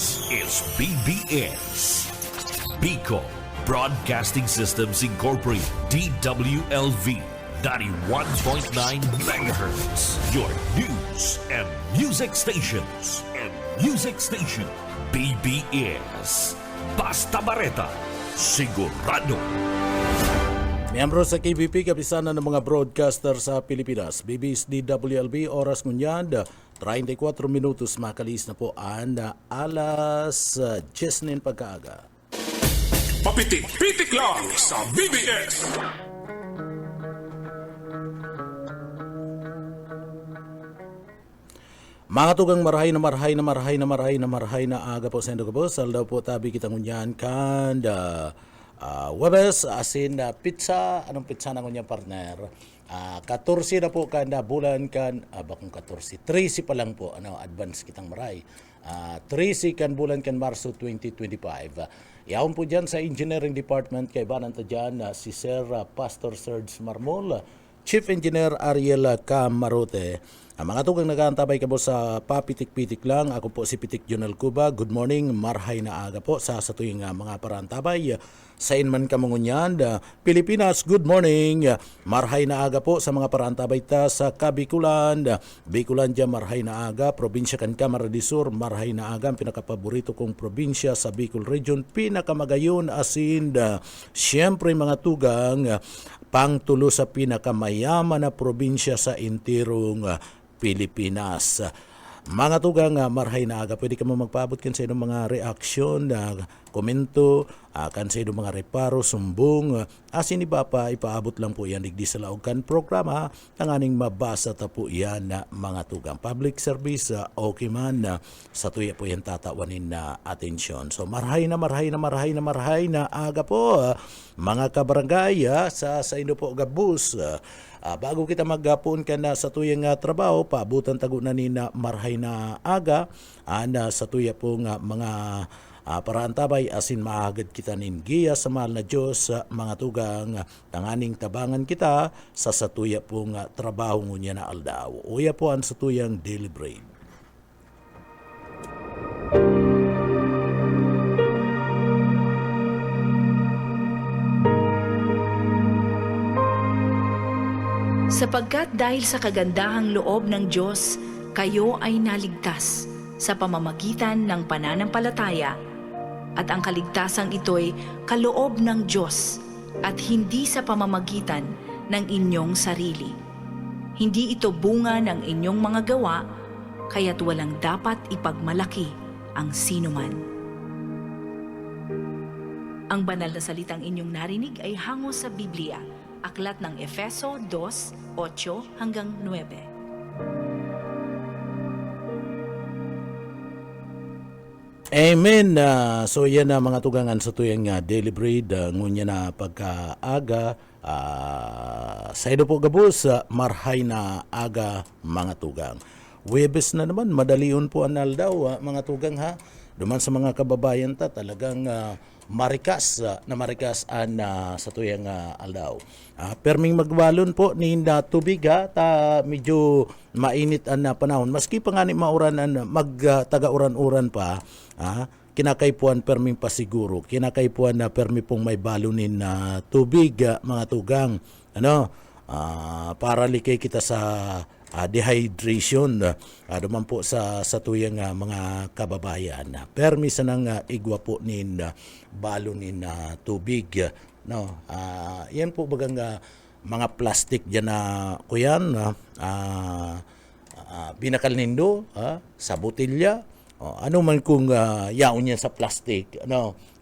is BBS. Bicol Broadcasting Systems Incorporated, DWLV, 91.9 megahertz. Your news and music stations. BBS. Basta Bareta, sigurado. Miyembro sa KBP, kapisanan ng mga broadcaster sa Pilipinas. BBS DWLB, oras ngunyan, 34 minutos makalis na po ang alas 10 pagkaaga. Papitik-pitik lang sa BBS. Mga tugang marahay na aga po sa Indo Sal daw po tabi kita ngunyan kan Webes asin pizza. Anong pizza na ngunyan partner? 14 na po kan bulan kan bakong 14. 13 pa lang po advance kitang maray. 13 kan bulan kan Marso 2025. Yaon po dyan sa Engineering Department kay banan ta dyan si Sir Pastor Serge Marmol, Chief Engineer Ariel Camarote. Mga tugang nag-aantabay ka po sa papitik-pitik lang. Ako po si Pitik Junel Cuba. Good morning, marhay na aga po sa tuwing mga parantabay. Sa inman ka mangunyan, Pilipinas, good morning. Marhay na aga po sa mga parantabay ta sa Kabikulan. Bicolandia, marhay na aga. Probinsya kan Camarines Sur, marhay na aga. Ang pinakapaborito kong probinsya sa Bicol Region. Pinakamagayon asin, siyempre mga tugang, pangtulo sa pinakamayaman na probinsya sa intirong Pilipinas. Mga tugang, marhay na aga, pwede ka mo magpaabot kan sa inong mga reaksyon, komento, kan sa inong mga reparo, sumbong, asin iba pa, ipaabot lang po yan digdi sa laog kan programa, ang aning mabasa ta po yan na mga tugang. Public service, okay man, sa tuya po yan tatawanin na atensyon. So marhay na aga po, mga kabarangay, sa inyo po gabus. Bago kita maggapon ka na sa tuyang trabaho, paabutan tago na ni na marhay na aga, sa tuya po nga mga paraantabay asin maagad kita nin giya sa mahal na Diyos, mga tugang tanganing tabangan kita sa satuya po nga trabaho ngunya na aldaw. Uya po ang satuyang daily bread. Sapagkat dahil sa kagandahang loob ng Diyos, kayo ay naligtas sa pamamagitan ng pananampalataya, at ang kaligtasang ito'y kaloob ng Diyos at hindi sa pamamagitan ng inyong sarili. Hindi ito bunga ng inyong mga gawa, kaya't walang dapat ipagmalaki ang sinuman. Ang banal na salitang inyong narinig ay hango sa Biblia, Aklat ng Efeso 2:8 hanggang 9. Amen. So yan na mga tugangan sa tuyang daily bread, ngunya na pagkaaga, sa ido po gabos, marhay na aga mga tugang. Webes na naman, madalion po anal daw mga tugang ha. Duman sa mga kababayan ta talagang marikas sa tuyang aldaw. Perming magbalon po ni tubig ta medyo mainit ang panahon. Maski pa nga ni mauran magtaga-uran-uran pa, kinakaipuan perming pasiguro. Kinakaipuan na permi pong may balunin na tubig mga tugang. Para likay kita sa dehydration, duman po sa tuyang mga kababayan. Permi sa nang igwa po nin balunin na tubig. Yan po bagang mga plastic dyan na kuyan, binakal nindo sa botilya. Ano man kung yaon yan sa plastic,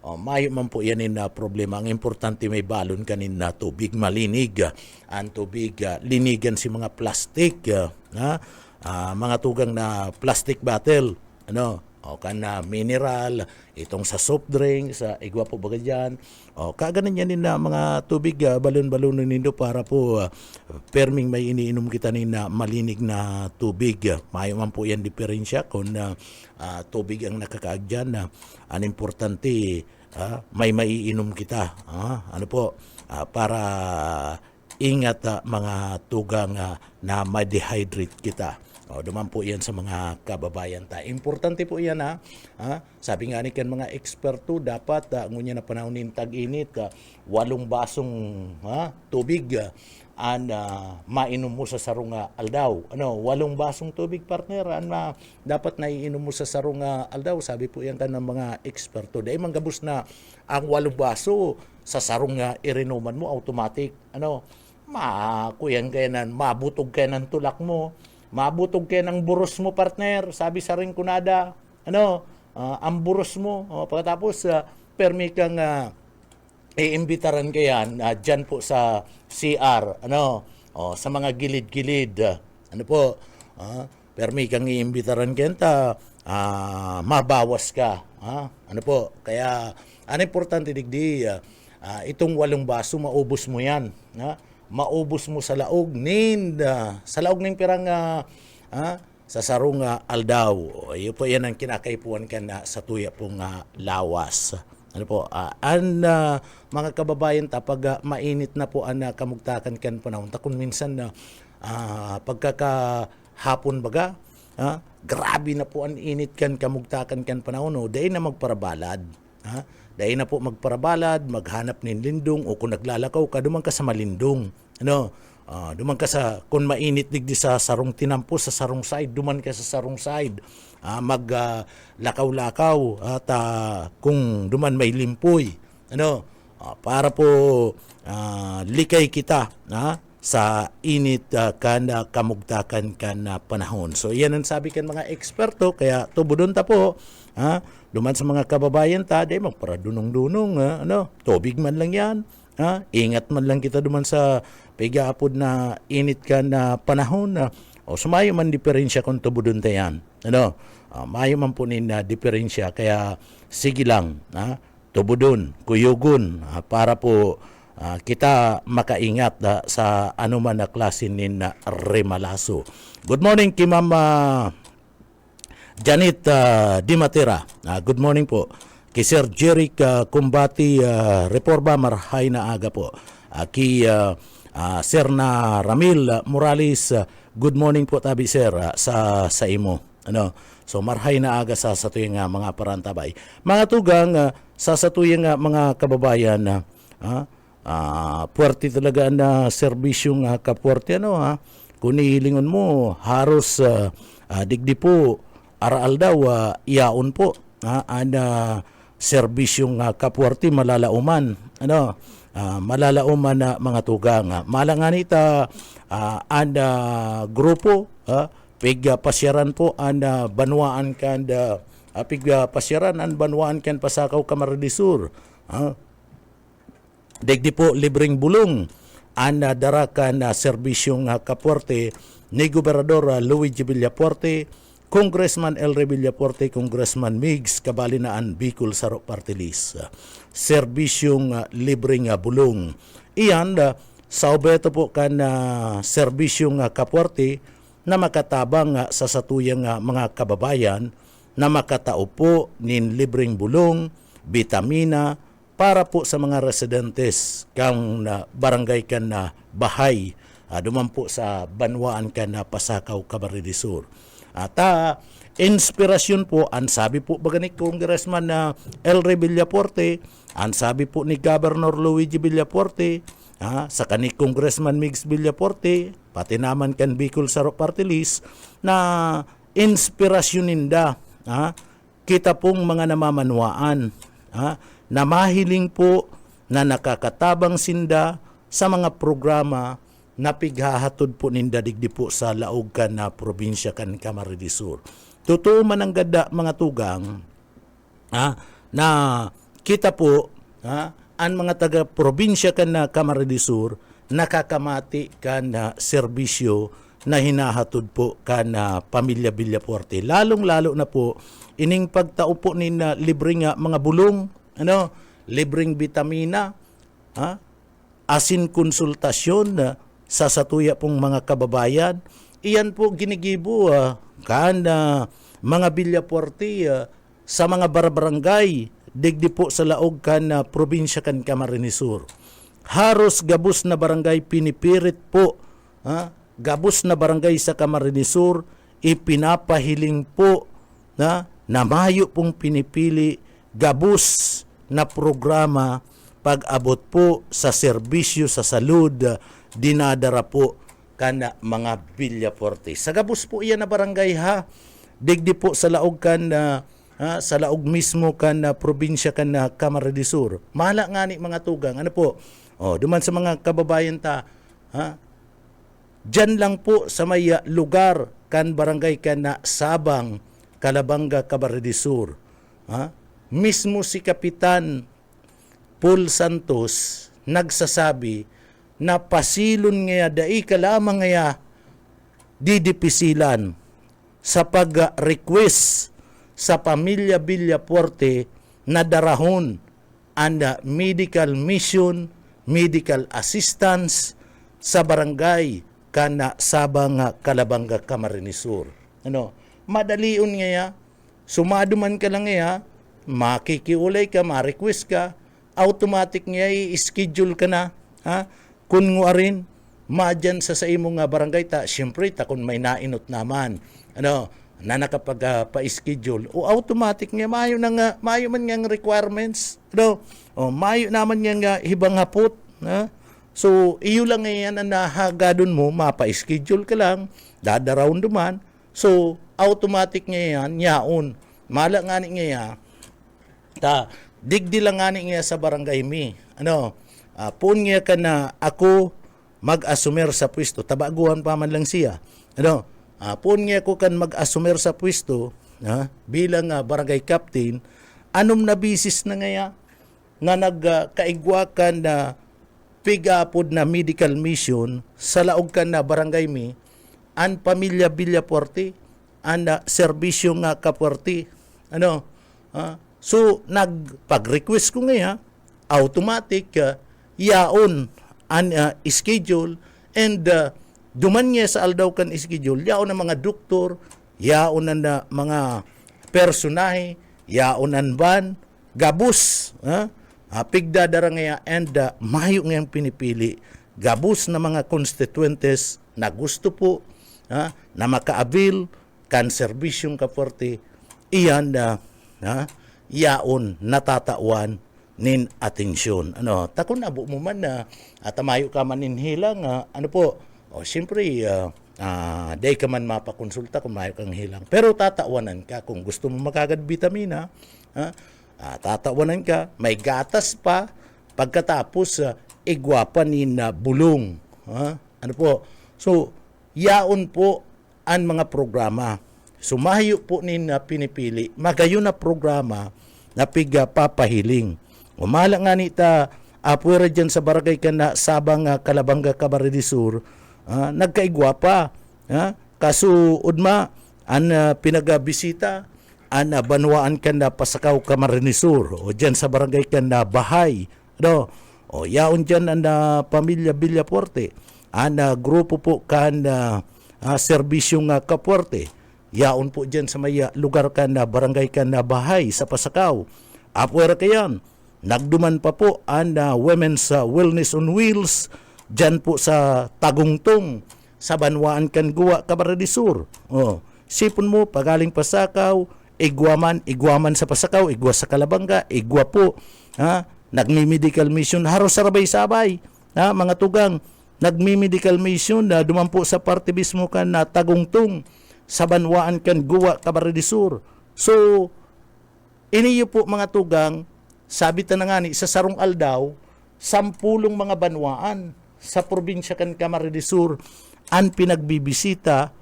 mayo man po yan na problema. Ang importante may balon kanin na tubig malinig. Ang tubig linigan si mga plastic, mga tugang na plastic bottle, kan mineral, itong sa soft drink, sa igwa po baga dyan. Kaganan yan na mga tubig, balon-balon nindo para po perming may iniinom kita na malinig na tubig. Mayo man po yan diferensya kung tubig ang nakakaagyan. Ang importante, may maiinom kita. Para ingat mga tugang na ma-dehydrate kita. Duman po yan sa mga kababayan ta. Importante po yan ha. Sabi nga ni kan mga eksperto, dapat ngunya na panahon ng tag-init, 8 basong tubig mainom mo sa sarong aldaw. 8 basong tubig, partner, dapat naiinom mo sa sarong aldaw. Sabi po yan kan ng mga eksperto. Dahil manggabos na ang 8 baso sa sarong irinuman mo, automatic. Kuyan kaya nan, mabutog kaya ng tulak mo, mabutog kaya ng buros mo, partner. Sabi sa ring kunada, ang buros mo. Pagkatapos, permi kang iimbitaran kayan dyan po sa CR, sa mga gilid-gilid. Permi kang iimbitaran kayan mabawas ka. Kaya, importante digdi, itong 8 baso, maubos mo yan. Maubos mo sa laog sa laog ng pirang sa sarong aldaw. Iyo po yan ang kinakaipuan ka na sa tuya pong lawas. Mga kababayan, pag mainit na po ang kamugtakan kan panahon, kung minsan pagkakahapon baga, grabe na po ang init kan kamugtakan kan panahon, dahil na magparabalad. Dahil na po magparabalad, maghanap ng lindong, o kung naglalakaw ka, duman ka sa malindong. Duman ka sa, kung mainit digdi sa sarong tinampo, sa sarong side, duman ka sa sarong side. Maglakaw-lakaw, at kung duman may limpoy. Para po likay kita sa init kan kamugtakan kan panahon. So yan ang sabi kan mga eksperto, kaya tubudon ta po. Duman sa mga kababayan ta, day magparadunong-dunong, tubig man lang yan. Ingat man lang kita duman sa pigaapod na init ka na panahon. Sumayo man diferensya kung tubudon ta yan. Mayo man po na diferensya, kaya sige lang, tubudon, kuyugon, para po kita makaingat sa anuman na klase nin remalaso. Good morning kay Ma'am Janet Di Matera. Good morning po. Kay Sir Jeric Kumbati Reforma, marhay na aga po. Kay Sir na Ramil Morales, good morning po tabi sir sa imo. So marhay na aga sa tuyang mga parantabay. Mga tugang sa tuyang mga kababayan, puwerte talaga na serbisyong kapuwerte, kung ihilingon mo, haros digdi po, araal daw, iyaon po, serbisyong kapuwerte, malalauman, malalauman na mga tugang. Malanganita, grupo, pasyaran po, banwaan kan, pasyaran, banwaan kan pasakaw Kamaridisur, digdi po libreng bulong darakan serbisyong kapuwerte ni Gobernador Luigi Villapuerte, Congressman Elre Villapuerte, Congressman Migs Kabalinaan Bicol Sarok Party List. Serbisyong libreng bulong. Iyan sa obeto po kan serbisyong kapuwerte na makatabang sa satuyang mga kababayan na makatao po nin libreng bulong, bitamina, para po sa mga residentes kang barangay kan na bahay, duman po sa banwaan kan na Pasakaw, Camarines Sur. At inspirasyon po, ang sabi po baga ni Congressman na Elre Villapuerte, ang sabi po ni Governor Luigi Villapuerte, sa kani Congressman Migs Villapuerte, pati naman kan Bicol Sarok Party List, na inspirasyon ninda, kita pong mga namamanwaan, na mahiling po na nakakatabang sinda sa mga programa na pighahatod po ninda digdi po sa laog kan na probinsya kan Camarines Sur. Totoo man ang ganda mga tugang, na kita po, ang mga taga-probinsya kan na Camarines Sur nakakamati kan na serbisyo na hinahatod po kan na pamilya Villapuerte. Lalong-lalo na po ining pagtao po ni na libreng mga bulong, libreng bitamina, asin konsultasyon sa satuya pong mga kababayan. Iyan po ginigibo mga Villapuerte sa mga barangay digdi po sa laog kan probinsya kan Camarines Sur. Haros gabos na barangay pinipirit po, gabos na barangay sa Camarines Sur, ipinapahiling po na mayo pong pinipili gabus na programa pag-abot po sa serbisyo sa salud dinadara po kana mga Villaforte. Sa gabus po iyan na barangay ha. Digdi po sa laog kan sa laog mismo kan probinsya kan Camarines Sur. Mahala nga ni mga tugang. Ano po? Duman sa mga kababayan ta, diyan lang po sa may lugar kan barangay kan Sabang, Calabanga, Camarines Sur. Mismo si Kapitan Paul Santos nagsasabi na pasilon ngaya dai ka lamang ngaya didipisilan sa pag-request sa pamilya Villaforte na darahon ang medical mission, medical assistance sa barangay kana Sabang, Calabanga, Camarines Sur. Madalion ngaya, sumado man ka lang ngaya, makikiulay ka, ma-request ka, automatic nga i-schedule ka na. Kung nga rin, madyan sa imong barangay ta, siyempre ta kung may nainot naman, na nakapag-pa-schedule, o automatic nga, mayo man nga requirements, mayo naman nga hibang hapot. So, iyo lang ngayon ang nahagadon mo, mapa-schedule ka lang, dadaraon duman, so, automatic nga yan, yaon. Mala nga ni nga digdi lang nga ni nga sa barangay mi. Pun nga ka na ako mag-asumer sa pwesto, tabaguhan pa man lang siya. Pun nga ko kan mag-asumer sa pwesto, bilang barangay captain, anom na bisis na ngaya na nagkaigwakan na pigapod na medical mission sa laog kan na barangay mi, an pamilya Villaforte, an serbisyo nga Kaporte. So, nagpag-request ko ngaya, automatic, yaon an schedule, and duman niya sa aldaw kan schedule, yaon ang mga doktor, yaon ang mga personahe, yaon ang van, gabus, pigdadara ngaya, and mayo ngayang pinipili, gabus na mga constituentes na gusto po, na makaabil kan serbisyong Kaporte, iyan yaon natatawan nin atensyon. Takon abo mo man na tamayo ka man hilang, siyempre, day ka man mapakonsulta kung mayo kang hilang. Pero tatawanan ka kung gusto mo makagad vitamina, tatawanan ka, may gatas pa, pagkatapos igwapan nin bulong. So, yaon po ang mga programa. Sumayo po nin pinipili, magayon na programa na papahiling. Umala nga nita, apwera dyan sa barangay ka na Sabang, Calabanga, Camarines Sur, nagkaigwa pa. Kaso, udma, ang pinagabisita, ang banwaan ka na Pasakaw, Camarines Sur, o dyan sa barangay ka na Bahay. Yaon dyan ang pamilya Villaforte, ang grupo po ka na serbisyong Kaporte. Yaon po dyan sa may lugar ka na barangay ka na Bahay sa Pasakaw. Apwera kayan, nagduman pa po ang Women's Wellness on Wheels dyan po sa Tagungtong sa Banwaan kan Guwa, Camarines Sur. Sipon mo, pagaling Pasakaw, igwaman sa Pasakaw, igwa sa Calabanga, igwa po. Nagmi-medical mission, haros sarabay-sabay. Mga tugang, nagmi-medical mission na duman po sa parte mismo ka na Tagungtong sa Banwaan kan Guwa, Camarines Sur. So, iniyo po mga tugang, sabi ta na nga ni, sa sarong aldaw, 10 mga banwaan sa probinsya kan Camarines Sur ang pinagbibisita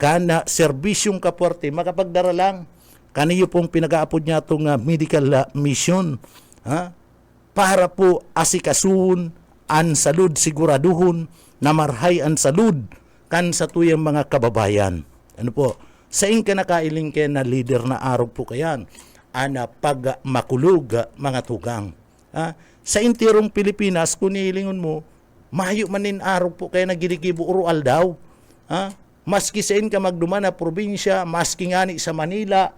kana serbisyong Kaporte, makapagdara lang. Kaniyo pong pinag-aapod niya itong medical mission. Para po asikasuhon, an salud siguraduhon, na marhay an salud kan sa tuyang mga kababayan. Sa inka nakailing kayo na leader na araw po kayan, ana pag makulog mga tugang. Sa intirong Pilipinas, kung nihilingon mo, mayo manin araw po kayo na giligibo urual daw. Maski sa inka magduman na probinsya, maski ngani sa Manila,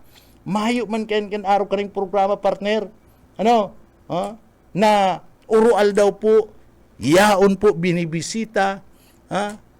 mayo man kayo araw ka rin programa partner. Na urual daw po, yaon po binibisita,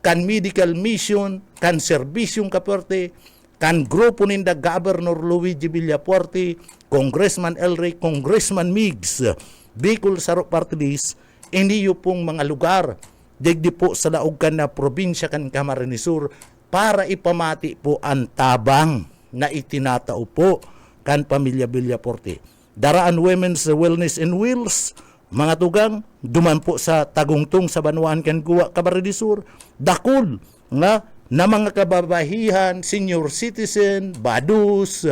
kan medical mission, kan serbisyong kaporte, kan grupo ninda Governor Luigi Villapuerte, Congressman El Rey, Congressman Migs, Bicol Sarok Party List, hindi yung pong mga lugar, digdi po sa laog kan na probinsya kan Camarines Sur, para ipamati po ang tabang na itinatao po kan pamilya Villapuerte. Daraan Women's Wellness and Wills, mga tugang, duman po sa tagungtong sa Banuan kan Guwa, Camarines Sur, dakol nga na mga kababahihan, senior citizen, badus,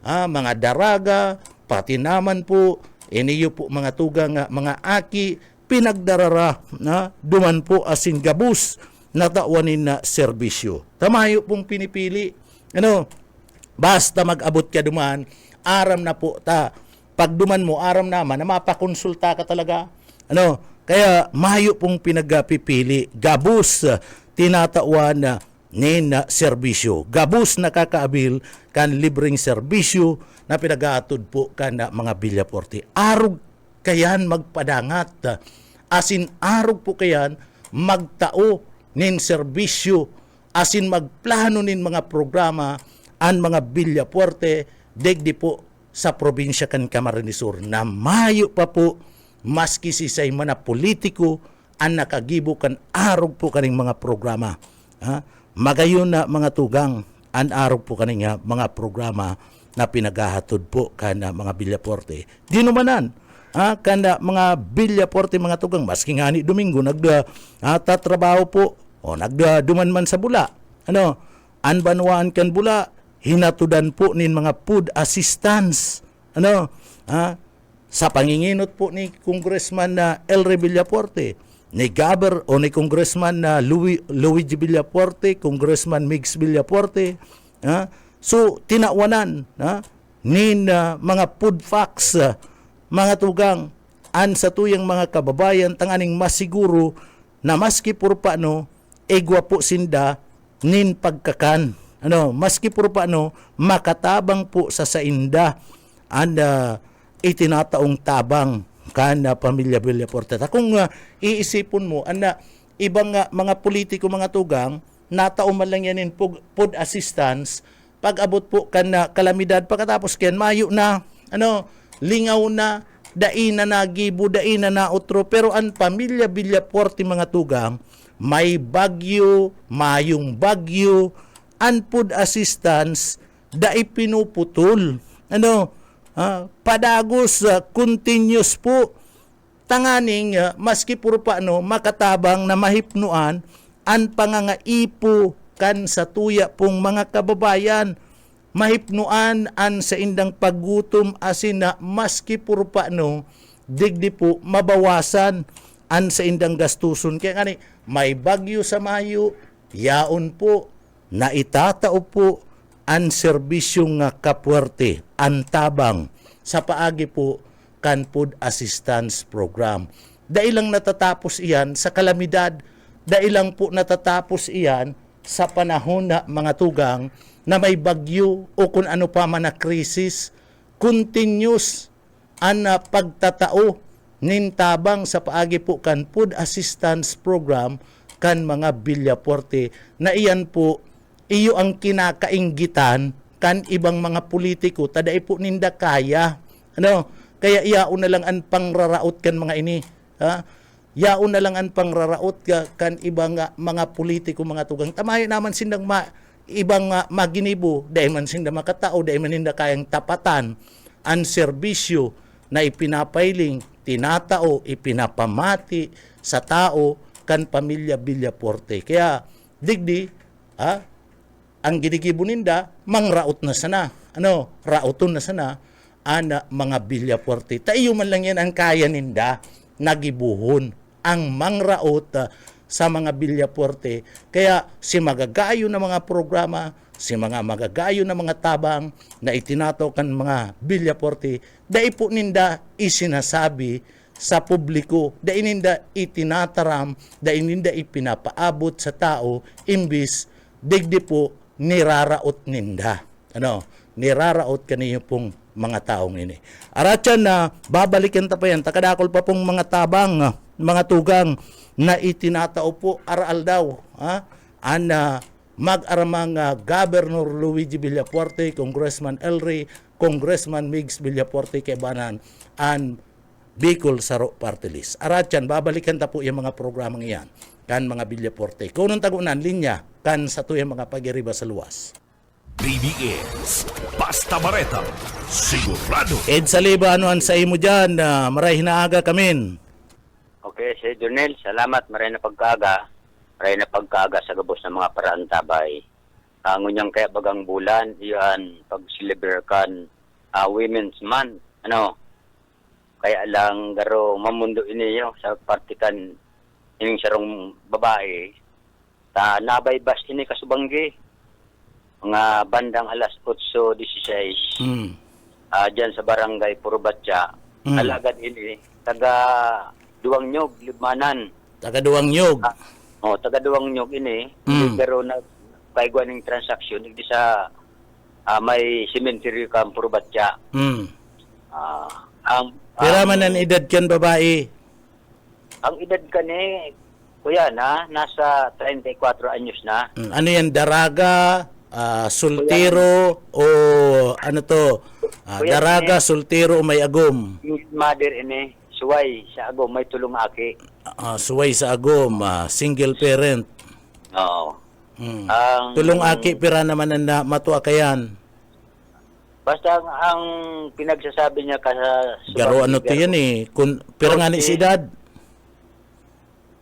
mga daraga, pati naman po, iniyo po mga tugang, mga aki, pinagdarara na duman po asin gabus na tawanin na serbisyo. Tamayo pong pinipili. Basta mag-abot ka duman, aram na po ta. Pag duman mo, aram naman na mapakonsulta ka talaga. Kaya mayo pong pinagpipili. Gabus, tinatawan na nin serbisyo. Gabus nakakaabil kan libreng serbisyo na pinag-aatod po kan mga Villapuerte. Arog kayan magpadangat. Asin arog po kayan magtao nin serbisyo. Asin magplano nin mga programa ang mga Villapuerte degdi po sa probinsya kan Camarines Sur na mayo pa po maski si say mana politiko ang nakagibo kan arog po kaning mga programa. Magayon na mga tugang ang arog po kaning mga programa na pinagahatod po kan mga Villapuerte. Di numanan kanda mga Villapuerte mga tugang maski nga ni Domingo tatrabaho po o nagduman man sa bula. Anbanwaan kan bula hinatudan po nin mga food assistance. Sa panginginot po ni Congressman na El Rey Villapuerte, ni Congressman na Luigi Villapuerte, Congressman Migs Villapuerte. So tinawanan nin mga food facts, mga tugang an sa tuyang mga kababayan tanganing masiguro na maski puro paano egwa po sinda nin pagkakan. Maski puro paano makatabang po sa sainda ang itinataong tabang kan pamilya Villapuerte. Kung iisipon mo ibang mga politiko mga tugang natao man lang yan in food assistance pag abot po kan kalamidad pagkatapos ken mayo na lingaw na daina na gibo daina na utro, pero ang pamilya Villapuerte mga tugang may bagyo, mayong bagyo, ang food assistance dai pinuputol. Padagos continuous po tanganing maski puro paano makatabang na mahipnuan ang pangangaipo kan sa tuya pong mga kababayan, mahipnuan an sa indang paggutom asin na maski puro paano digdi po mabawasan an sa indang gastuson. Kaya ngani may bagyo sa Mayo, yaon po na itatao po ang serbisyong kapuerte, ang tabang sa paagi po kan food assistance program. Dailang natatapos iyan sa kalamidad, dailang po natatapos iyan sa panahon na mga tugang na may bagyo o kung ano pa man na krisis, continuous ang pagtatao nin tabang sa paagi po kan food assistance program kan mga Villapuerte na iyan po iyo ang kinakainggitan kan ibang mga politiko taday po ninda kaya. Kaya iyaon na lang ang pangraraot kan mga ini. Yaon na lang ang pangraraot kan ibang mga politiko mga tugang. Tamayo naman sindang ibang maginibo, dahil man sinda makatao, dahil man ninda kayang tapatan ang serbisyo na ipinapailing, tinatao, ipinapamati sa tao kan pamilya Villapuerte. Kaya digdi, ang ginigibo ninda, mangraot na sana. Raoton na sana ana mga Villapuerte. Tayo man lang yan ang kaya ninda, nagibuhon ang mangraot sa mga Villapuerte. Kaya si magagayo na mga programa, si mga magagayo na mga tabang na itinataw kan mga Villapuerte, dai po ninda isinasabi sa publiko, dai ninda itinataram, dai ninda ipinapaabot sa tao, imbis digdi po niraraot ninda. Niraraot kaniyo pong mga taong ini. Aratyan na babalikan ta pa yan, takadakol pa pong mga tabang, mga tugang na itinatao po aral daw. ana mag-aramang Governor Luigi Villafuerte, Congressman Elry, Congressman Migs Villafuerte kay banan an Bicol Saro Party List. Aratyan, babalikan ta po yung mga programang iyan kan mga Villafuerte. Kung nung tagunan linya kan sa tuyang mga pagiriba sa luwas. BBS Basta Bareta, sigurado. Ed Saliba, ano sa imo dyan? Maray hinaaga kamin. Okay, si Jonel, salamat. Maray na pagkaaga. Maray na pagkaaga sa gabos ng mga paraan tabay. Ang unyang kaya bagang bulan, iyan, pag-celebrate kan Women's Month. Ano, kaya lang garo mamundo iniyo sa partikan ining sarong babae. Ta nabay bas ini kasubanggi. Mga bandang alas 8:16. Diyan sa barangay Purubatya. Alagad ini taga Duwangnyog, Libmanan. Taga Duwangnyog. Taga Duwangnyog ini. Pero na kaigwan ng transaksyon di sa may cemetery kam Purubatya. Pira man ang edad kan babae? Ang edad kani kuya na nasa 34 anyos na. Ano yan, daraga, sultiro o ano to? Daraga, sultiro o may agom? Yung mother ini, suway sa agom, may tulong aki. Suway sa agom, single parent. Oo. Tulong aki, pira naman na matuwa kayan. Basta ang pinagsasabi niya sa Garo ano to yan eh. Pira nga ni si edad?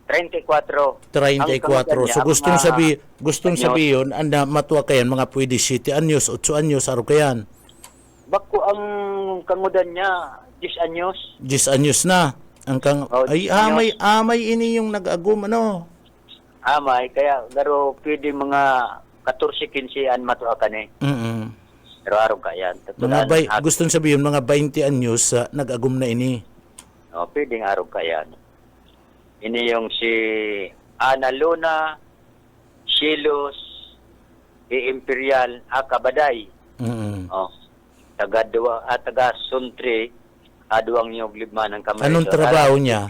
34. 34. So gustong sabihin, anda matuwa kayan, mga pwede 7 anyos, 8 anyos, aro kayan. Bako ang kangudan niya, 10 anyos. 10 anyos na. Ay, amay ini yung nag-agum, ano? Amay, kaya garo pwede mga 14-15 an matuwa ka ni. Pero araw ka yan. Gustong sabihin, mga 20 anyos, nag-agum na ini. Pwedeng araw ka yan. Ini yung si Ana Luna, Shilos, Imperial, Akabaday. Taga Suntri, Duwangnyog, Libman ng Kamay. Anong trabaho niya?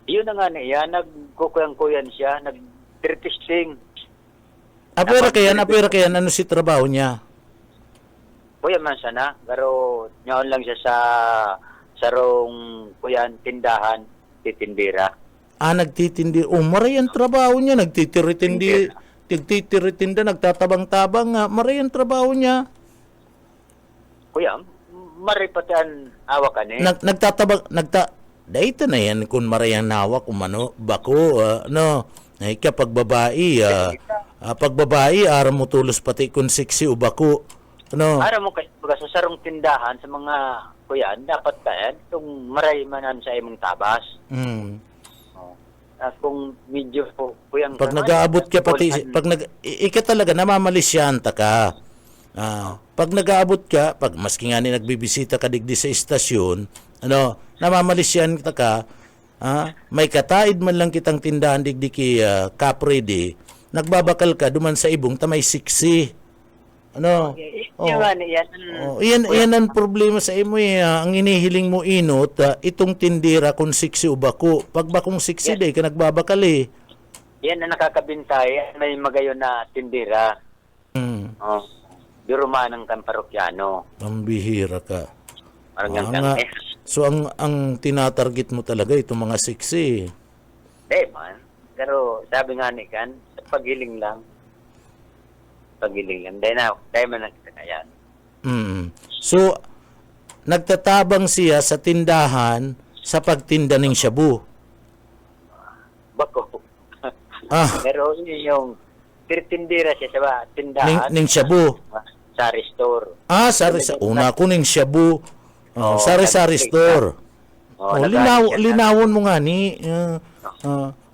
Yun na nga niya, nagkukuyang-kuyan siya, nag-testing. Apera kayan, ano si trabaho niya? Kuya man sana, pero nyaon lang siya sa sarong kuyan, tindahan, titindira. Nagtitindi. Maray ang trabaho niya. Nagtitiritinda, nagtatabang-tabang. Maray ang trabaho niya. Kuya, maripatan awa ka ni? Dahito na yan kung maray ang nawak, umano, bako, kapag babae, pagbabae, aram mo tulos pati kung sexy o bako. Ano? Aram mo kasi sa sarong tindahan, sa mga kuyan, dapat kaya itong maray manan sa imong tabas. Kung medyo kuyang... Pag nag-aabot ka pati, ika talaga, namamalisyanta ka. Pag nag-aabot ka, maski nga ni nagbibisita ka digdi sa istasyon, namamalisyan ka, may kataid man lang kitang tindahan digdi ki Caprede, nagbabakal ka, duman sa ibong, tamay siksi. Yan ang problema sa imo ang inihiling mo inot, itong tindira kung siksi o bako. Pag bakong siksi day ka nagbabakal eh. Yan ang nakakabintay, may magayon na tindira. Durumanang kan parokyano. Pambihira ka. So ang tinatarget mo talaga itong mga siksi. Man. Pero sabi nga ni kan, sa paghiling lang. Dahil man nakita yan. So, nagtatabang siya sa tindahan sa pagtinda ng shabu. Bako. Pero yung tindira siya sa tindahan. Ning shabu. Sari store. Una ko ning shabu. Sari store. Linawon mo nga ni.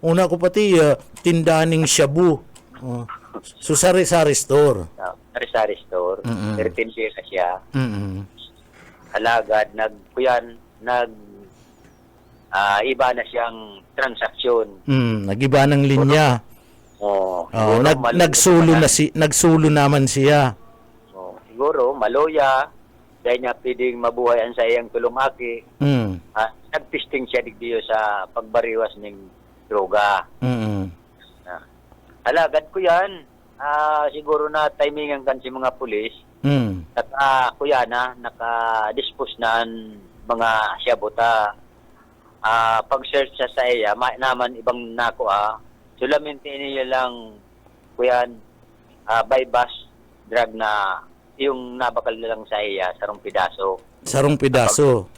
Una ko pati tindahan ng shabu. So, sari-sari store. Sari-sari store. Pero tindira siya. Alagad, iba na siyang transaksyon. Nag-iba ng linya. Nagsulo naman siya. Siguro, maloya, dahil niya pwedeng mabuhay ang sa iyang tulumaki. Nagpisting siya digdiyo sa pagbariwas ng droga. Alagad ko yan. Siguro na timingan kan si mga pulis. Mm. Kuya na, naka-dispose na ang mga siyabota. Pag-search sa iya, naman ibang nakuha. Solamente niya lang, kuya, by bus drug na yung nabakal na lang sa iya, sarong pidaso. Sarong pidaso.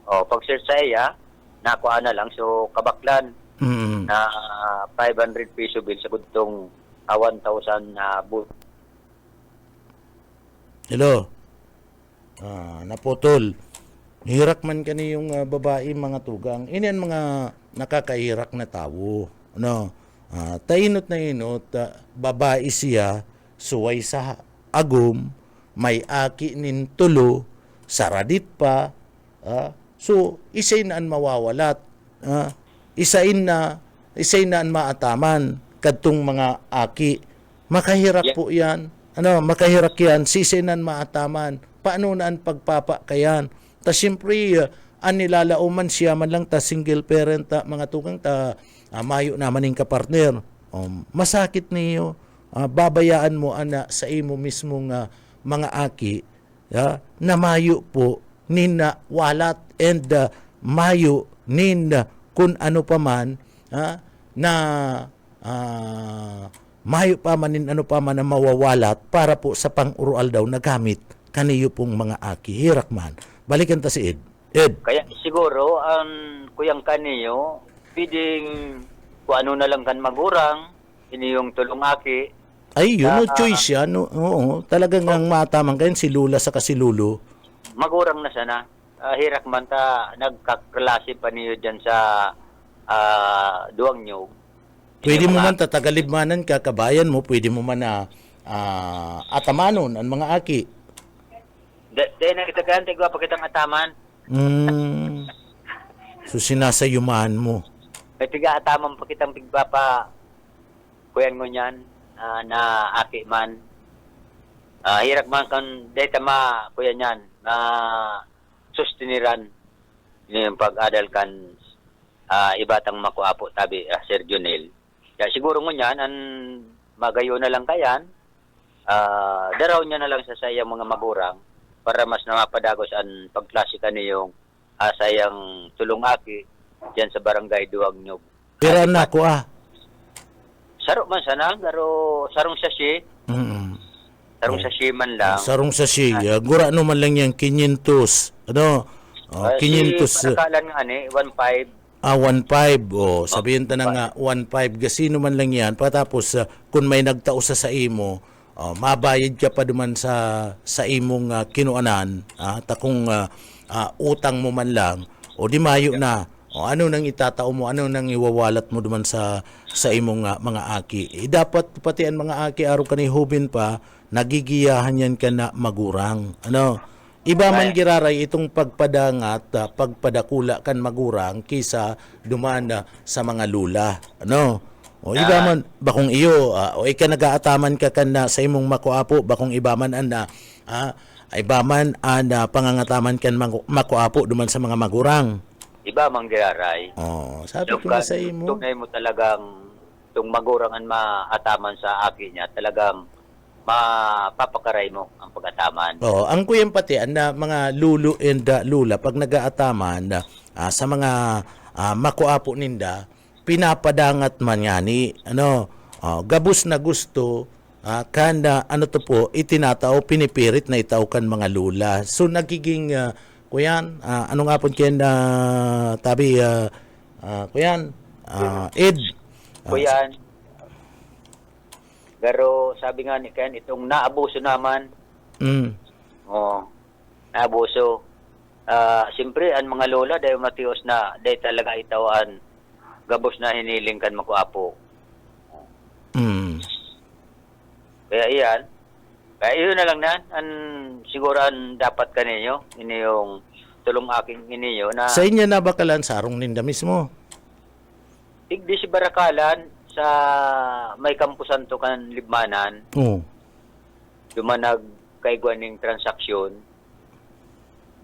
Pag-search sa iya, nakuha na lang. So, kabaklan Mm. na 500 peso bill sa gudtong 1,000 na boot. Hello. Naputol. Hirak man kani yung babae mga tugang. Inian mga nakakahirak na tao. Ano? Tainot na inot, babae siya, suway sa agom, may aki nin tulo, saradit pa. So, isay na ang mawawalat. Isay na ang maataman kadtong mga aki. Makahirak po yan. Makahirak yan, sisinan maataman. Paano na ang pagpapa kayan? Ta siyempre, ang nilalauman siya man lang ta single parent ta mga tugang ta mayo naman yung kapartner. Masakit niyo. Babayaan mo ana sa imo mismong mga aki na mayo po nin walat and mayo nin kun ano pa man na mayo pa manin ano pa man na mawawalat para po sa pang-urual daw na gamit kaniyo pong mga aki. Hirak man. Balikan ta si Ed. Ed. Kaya siguro, ang kuyang kaniyo, pwedeng kung ano na lang kan magurang, ini yung tulong aki. Ay, yun, no choice yan. No, oo, talagang ang matamang kayo, si Lula sa si Lulu. Magurang na sana. Hirak man ta, nagkaklase pa niyo dyan sa duwang nyo. Pwede mo man tatagalibmanan ka, kabayan mo, pwede mo man na atamanon ang mga aki. Dahil nakitagaan, tigwa pa kitang ataman. So sinasayumahan mo. May tiga ataman pa kitang pigpapa kuyan mo niyan na aki man. Hirak man kan dahil tama kuya niyan na sustiniran yung pag-adal kan ibatang makuapo tabi Sir Junel. Kaya siguro mo niyan ang magayo na lang kayan daraw niya na lang sa sayang mga magurang para mas namapadagos ang pagklase kaniyong sayang tulong aki diyan sa barangay Duwag Nyog. Pero na ko Saro man sana, pero sarong sashi. Sarong sashi man lang. Sarong sashi. Gura ano man lang yan, 500. Ano? 500. Si panakalan nga ni, 1.5. 1.5. Sabihin ta na nga, 1.5. Gasino man lang yan. Patapos, kung may nagtausa sa imo, mabayad ka pa duman sa imong kinuanan. Kung utang mo man lang, o di mayo na. Ano nang itatao mo, ano nang iwawalat mo duman sa imong mga aki. Dapat pati ang mga aki araw kanay hubin pa, nagigiyahan yan ka na magurang. Iba man giraray itong pagpadangat, pagpadakula kan magurang kisa duman sa mga lula. Iba man, bakong iyo, o ika nagaataman ka kan sa imong makuapo, bakong iba man iba man pangangataman kan makuapo duman sa mga magurang. Iba mang giraray. Sabi ko na sa imo. Tunay mo talagang itong magurangan maataman sa aki niya, talagang mapapakaray mo ang pag-ataman. Ang kuyang pati, mga lulu and lula, pag nag-aataman sa mga makuapo ninda, pinapadangat man yani, gabus na gusto, kanda, itinatao, pinipirit na itaukan mga lula. So, nagiging, kuyan, ano nga po kiyan tabi, kuyan, Ed. Kuyan, pero sabi nga ni Ken, itong naabuso naman, naabuso. Siyempre, ang mga lola, dahil matios na, dahil talaga itawan, gabos na hiniling kan makuapo. Kaya iyan, kaya yun na lang siguro ang dapat kaninyo, ini yung tulong aking ininyo na... Sa inyo na bakalan, sarong ninda mismo? Igdi si Barakalan, sa may kampusan to kan libmanan. Dumanag kay guaning transaksyon.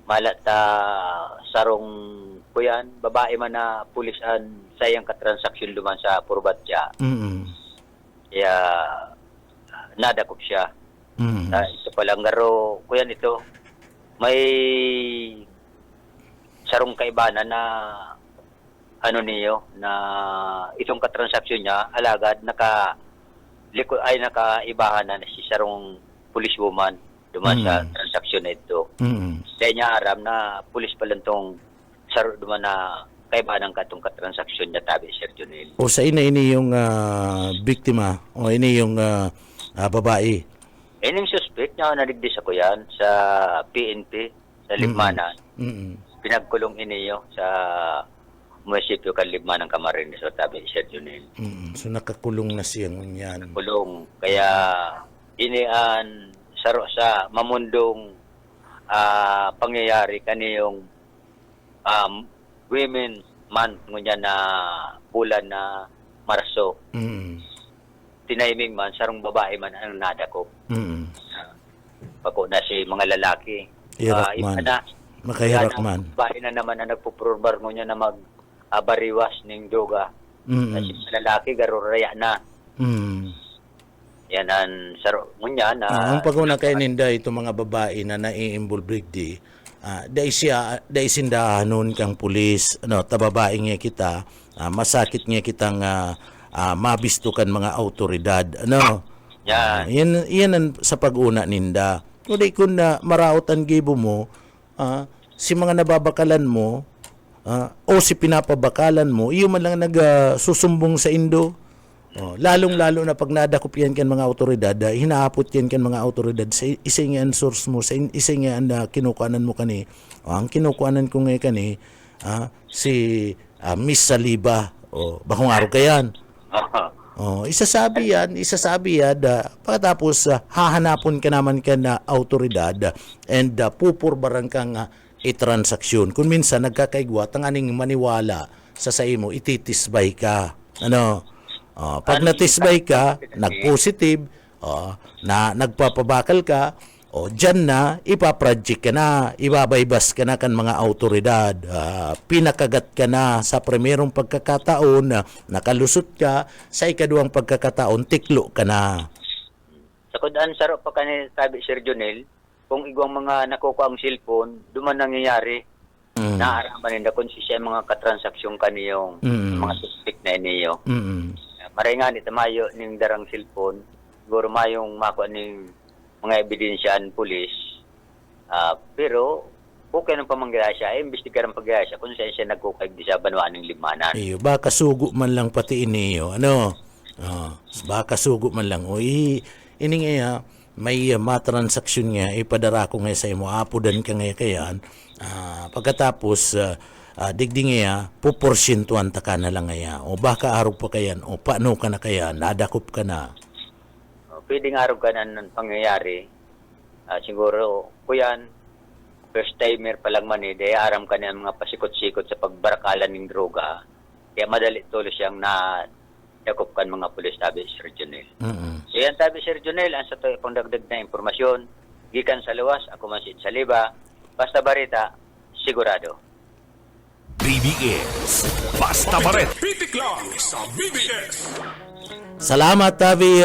Malata sarong kuyan, babae man na pulisan sayang ka transaksyon duman sa Purbatya. Kaya nadakop siya. Mm. Ito palang garo, kuya nito, may sarong kaibanan na ano niyo na itong katransaksyon niya alagad nakaibahan na si sarong policewoman duman sa transaksyon na ito. Mm. Kaya niya aram na pulis pa lang tong saro duman na kaibahan ka itong katransaksyon niya tabi, Sir Junel. O sa ini yung biktima o ini yung babae. Ining suspect niya naligdis ako yan sa PNP sa Libmanan. Mm. Pinagkulong iniyo sa munisipyo kan Libmanan Camarines so tabi, Sir Junel. Mm. So nakakulong na siya ngunyan. Kulong. Kaya inian saro sa mamundong pangyayari kaniyong Women's Month ngunyan na bulan na Marso. Mm. Tinayming man sarong babae man ang nadakop. Mm. Pako na si mga lalaki. Hirap Iba man. na. Makahirap Yan ang man. babae na naman na nagpupurbar ngunyan na bariwas ning duga. Kasi Mm. lalaki garuraya na. Mm. Yan ang saro ngunyan na Ang paguna kay ninda ito mga babae na nai-involve di dai sindahanon kang pulis ano tababae nga kita masakit nga kitang mabistukan mga autoridad ano yan. yan ang sa paguna ninda kundi kun marautan gibo mo si mga nababakalan mo o si pinapabakalan mo iyo man lang nagsusumbong sa indo. Lalong-lalo na pag nadakop yan kan mga autoridad, hinahapot yan kan mga autoridad sa isang yan source mo, sa isang yan kinukuanan mo kani. Ang kinukuanan ko ngayon kani, si Miss Saliba. Bakong araw ka yan. Isasabi yan, pagkatapos hahanapon ka naman ka na autoridad and pupurbaran kang itransaksyon. Kung minsan nagkakaigwa, tanganing maniwala sa mo, ititisbay ka. Ano? Pag natisbay ka, nag-positive, na nagpapabakal ka, dyan na, ipaproject ka na, ibabaybas ka na kan mga autoridad, pinakagat ka na sa primerong pagkakataon, nakalusot ka, sa ikaduang pagkakataon, tiklo ka na. Sa kudaan saro pa kani tabi, Sir Junel, kung igwang mga nakuha ang cellphone, duman nangyayari, naaraman nila kung siya mga katransaksyon kaniyong mga suspect na iniyo. Maray nga ni tamayo ning darang cellphone, siguro mayong makuha ning mga ebidensyaan pulis. Pero okay nang pamanggaya siya, imbestigar ang paggaya siya kung saan siya nagkukay di sa banwaan ng Libmanan. Baka sugo man lang pati iniyo, ano? Baka sugo man lang. Ini nga may matransaksyon nga, ipadara ko nga sa imo, apudan ka nga kayan. Pagkatapos, digding nga, puporsyentuan ta ka na lang nga. O baka araw pa kayan, o paano ka na kaya, nadakop ka na. Pwedeng araw ka na ng pangyayari. Siguro, kuyan, first timer pa lang man aram ka na mga pasikot-sikot sa pagbarakalan ng droga. Kaya madali tuloy siyang nadakop kan mga pulis tabi, Sir Junel. So yan tabi, Sir Junel, ang sa to pang dagdag na impormasyon, gikan sa luwas, ako man si Saliba, basta barita, sigurado. BBS Basta Bareta. Pitik lang sa BBS. Salamat tabi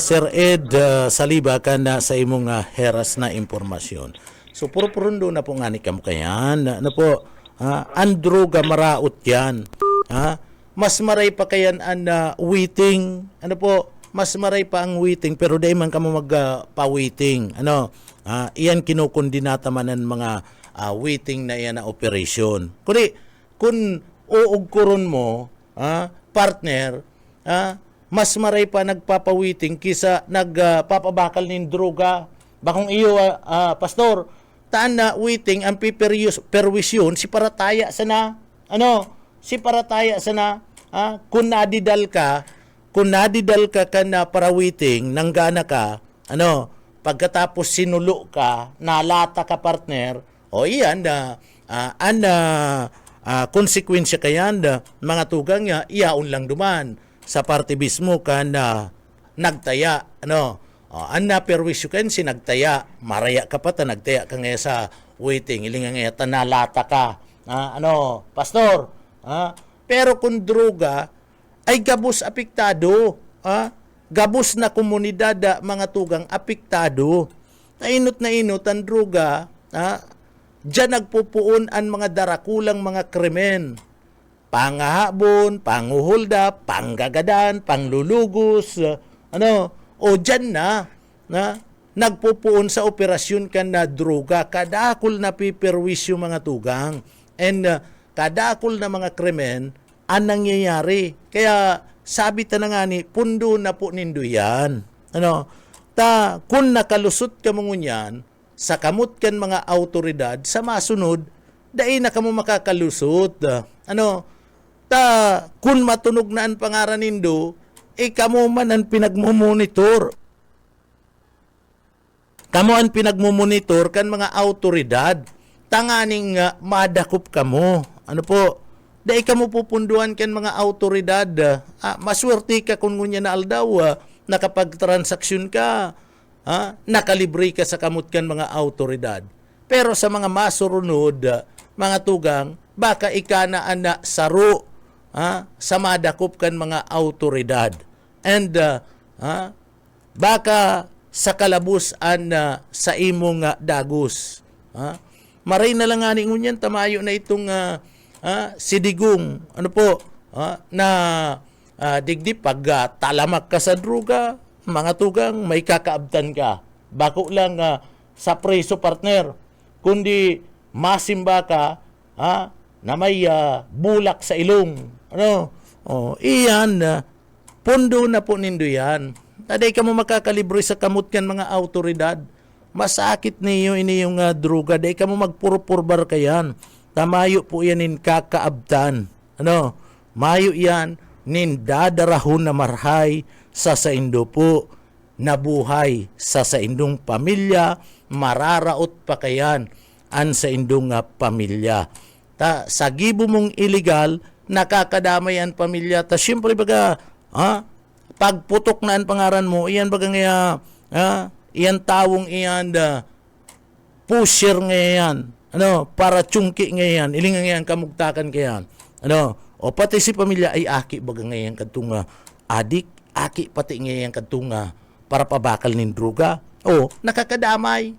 Sir Ed Saliba kana sa imong heras na impormasyon. So puro-purundo na po nga ni kam kayan. Ano po, ang droga maraot yan. Mas maray pa kayan ang waiting. Ano po, mas maray pa ang waiting pero dahil man ka mo mag-pa-waiting. Ano, iyan kinukundinata man ang mga waiting na iyan na operation. Kundi, kung uugkuron mo, partner, mas maray pa nagpapawiting kisa nagpapabakal ng droga. Bakong iyo, pastor, taan na waiting ang perwisyon si parataya sana. Ano? Si parataya sana. Kung nadidal ka na para waiting, nanggana ka, ano, pagkatapos sinulo ka, nalata ka partner, iyan konsekwensya kayan mga tugang niya, iyaon lang duman sa parte mismo ka na nagtaya, ano, ang naperwisyo kan si nagtaya, maraya ka pa ta, nagtaya ka nga sa waiting, ilinga nga tanalata ka, ano, pastor, pero kung droga, ay gabos apektado, gabos na komunidad mga tugang apektado. Na inot ang droga, diyan nagpupuon ang mga darakulang mga krimen. Pangahabon, panguhulda, panggagadan, panglulugos, o diyan na nagpupuon sa operasyon kan na droga, kadakol na piperwisyo mga tugang. And kadakol na mga krimen ang nangyayari. Kaya sabi ta na nga ni, pundo na po nindo yan. Kung nakalusot ka mo ngunyan, sa kamot kan mga autoridad, sa masunod, dahil na ka mo makakalusot. Kung matunog na ang pangaran nindo, kamo man ang pinagmumonitor. Kamo ang pinagmumonitor kan mga autoridad. Tanganing madakop kamo. Dahil kamo pupunduan kan mga autoridad. Maswerte ka kung ngunya na aldaw, nakapagtransaksyon ka, nakalibre ka sa kamot kan mga autoridad. Pero sa mga masurunod, mga tugang, baka ikanaan na saro sa madakop kan mga autoridad. And baka sa kalabusan sa imong dagos. Maray na lang nga ngunyan, tamayo na itong sidigong, na digdi pag talamak ka sa droga, mga tugang, may kakaabtan ka. Bako lang sa preso partner, kundi masimba ka na may bulak sa ilong. Iyan, pundo na po nindo yan. Taday ka mo makakalibre sa kamot kan mga autoridad. Masakit niyo yung droga. Day ka mo magpurpurbar ka yan. Tamayo po yan in kakaabtan. Mayo yan nin dadarahon na marhay sa saindo po nabuhay sa saindong pamilya, mararaot pa kayan an saindong pamilya. Sa gibo mong illegal, nakakadamay ang pamilya. Siyempre baga, pagputok na ang pangaran mo, iyan baga nga, iyan tawong iyan, pusher ngayon, para chungki ngayon, ilingan ngayon, kamugtakan kayan. O pati si pamilya ay aki baga ngayon kadtung adik, aki pati ngayon kadtung para pabakal nin droga. O nakakadamay.